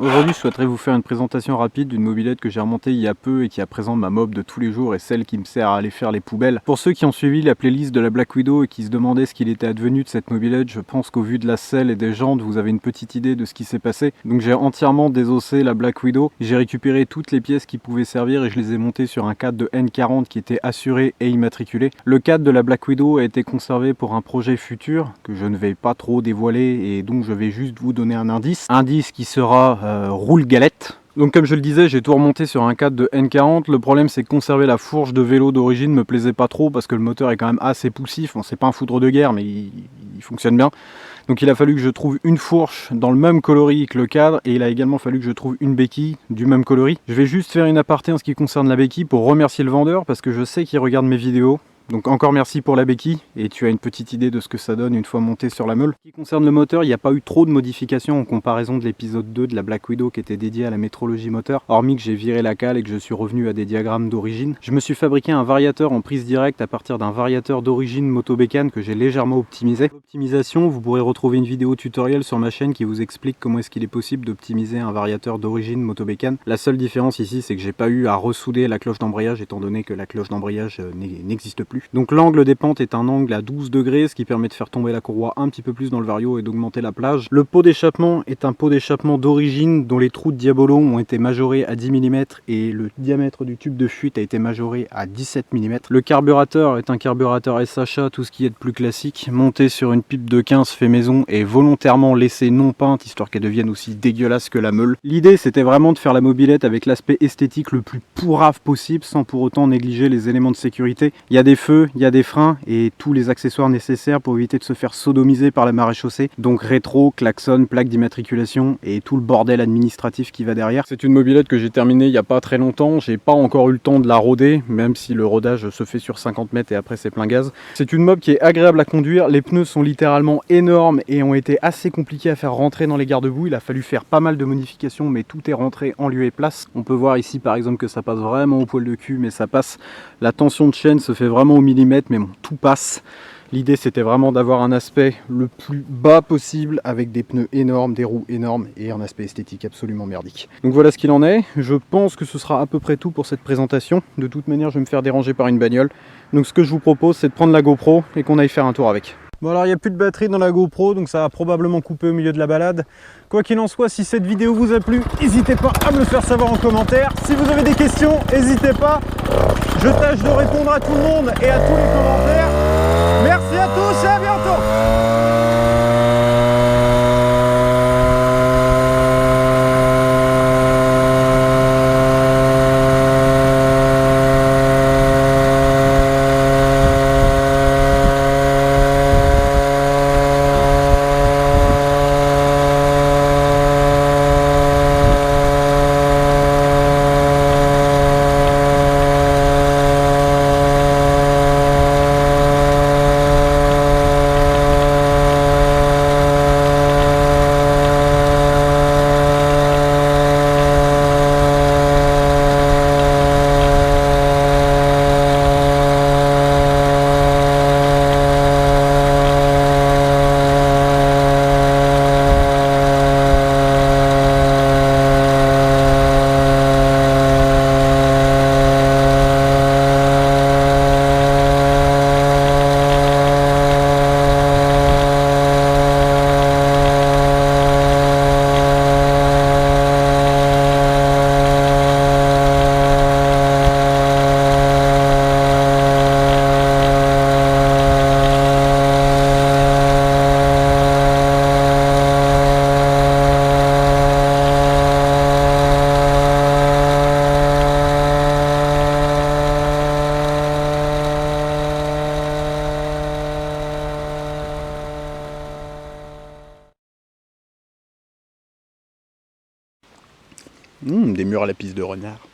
Aujourd'hui, je souhaiterais vous faire une présentation rapide d'une mobilette que j'ai remontée il y a peu et qui est à présent ma mob de tous les jours et celle qui me sert à aller faire les poubelles. Pour ceux qui ont suivi la playlist de la Black Widow et qui se demandaient ce qu'il était advenu de cette mobilette, je pense qu'au vu de la selle et des jantes, vous avez une petite idée de ce qui s'est passé. Donc j'ai entièrement désossé la Black Widow, j'ai récupéré toutes les pièces qui pouvaient servir et je les ai montées sur un cadre de N40 qui était assuré et immatriculé. Le cadre de la Black Widow a été conservé pour un projet futur que je ne vais pas trop dévoiler et donc je vais juste vous donner un indice. Indice qui sera roule galette. Donc comme je le disais, j'ai tout remonté sur un cadre de N40. Le problème c'est que conserver la fourche de vélo d'origine me plaisait pas trop parce que le moteur est quand même assez poussif. Bon, c'est pas un foudre de guerre mais il fonctionne bien. Donc il a fallu que je trouve une fourche dans le même coloris que le cadre et il a également fallu que je trouve une béquille du même coloris. Je vais juste faire une aparté en ce qui concerne la béquille pour remercier le vendeur parce que je sais qu'il regarde mes vidéos. Donc encore merci pour la béquille et tu as une petite idée de ce que ça donne une fois monté sur la meule. En ce qui concerne le moteur, il n'y a pas eu trop de modifications en comparaison de l'épisode 2 de la Black Widow qui était dédié à la métrologie moteur, hormis que j'ai viré la cale et que je suis revenu à des diagrammes d'origine. Je me suis fabriqué un variateur en prise directe à partir d'un variateur d'origine motobécane que j'ai légèrement optimisé. Pour l'optimisation, vous pourrez retrouver une vidéo tutoriel sur ma chaîne qui vous explique comment est-ce qu'il est possible d'optimiser un variateur d'origine motobécane. La seule différence ici, c'est que j'ai pas eu à ressouder la cloche d'embrayage étant donné que la cloche d'embrayage n'existe plus. Donc l'angle des pentes est un angle à 12 degrés, ce qui permet de faire tomber la courroie un petit peu plus dans le vario et d'augmenter la plage. Le pot d'échappement est un pot d'échappement d'origine dont les trous de Diabolo ont été majorés à 10 mm et le diamètre du tube de fuite a été majoré à 17 mm. Le carburateur est un carburateur SHA, tout ce qui est de plus classique, monté sur une pipe de 15 fait maison et volontairement laissée non peinte, histoire qu'elle devienne aussi dégueulasse que la meule. L'idée c'était vraiment de faire la mobilette avec l'aspect esthétique le plus pourrave possible sans pour autant négliger les éléments de sécurité. Il y a des feux, il y a des freins et tous les accessoires nécessaires pour éviter de se faire sodomiser par la maréchaussée. Donc rétro, klaxon, plaque d'immatriculation et tout le bordel administratif qui va derrière. C'est une mobilette que j'ai terminée il n'y a pas très longtemps. J'ai pas encore eu le temps de la roder, même si le rodage se fait sur 50 mètres et après c'est plein gaz. C'est une mob qui est agréable à conduire. Les pneus sont littéralement énormes et ont été assez compliqués à faire rentrer dans les garde-boue. Il a fallu faire pas mal de modifications, mais tout est rentré en lieu et place. On peut voir ici par exemple que ça passe vraiment au poil de cul, mais ça passe. La tension de chaîne se fait vraiment au millimètre, mais bon, tout passe. L'idée c'était vraiment d'avoir un aspect le plus bas possible avec des pneus énormes, des roues énormes et un aspect esthétique absolument merdique. Donc voilà ce qu'il en est. Je pense que ce sera à peu près tout pour cette présentation. De toute manière, je vais me faire déranger par une bagnole. Donc ce que je vous propose, c'est de prendre la GoPro et qu'on aille faire un tour avec. Bon alors il n'y a plus de batterie dans la GoPro, donc ça va probablement couper au milieu de la balade. Quoi qu'il en soit, si cette vidéo vous a plu, n'hésitez pas à me le faire savoir en commentaire. Si vous avez des questions, n'hésitez pas. Je tâche de répondre à tout le monde et à tous les commentaires. Merci à tous et à bientôt. Des murs à la piste de renard.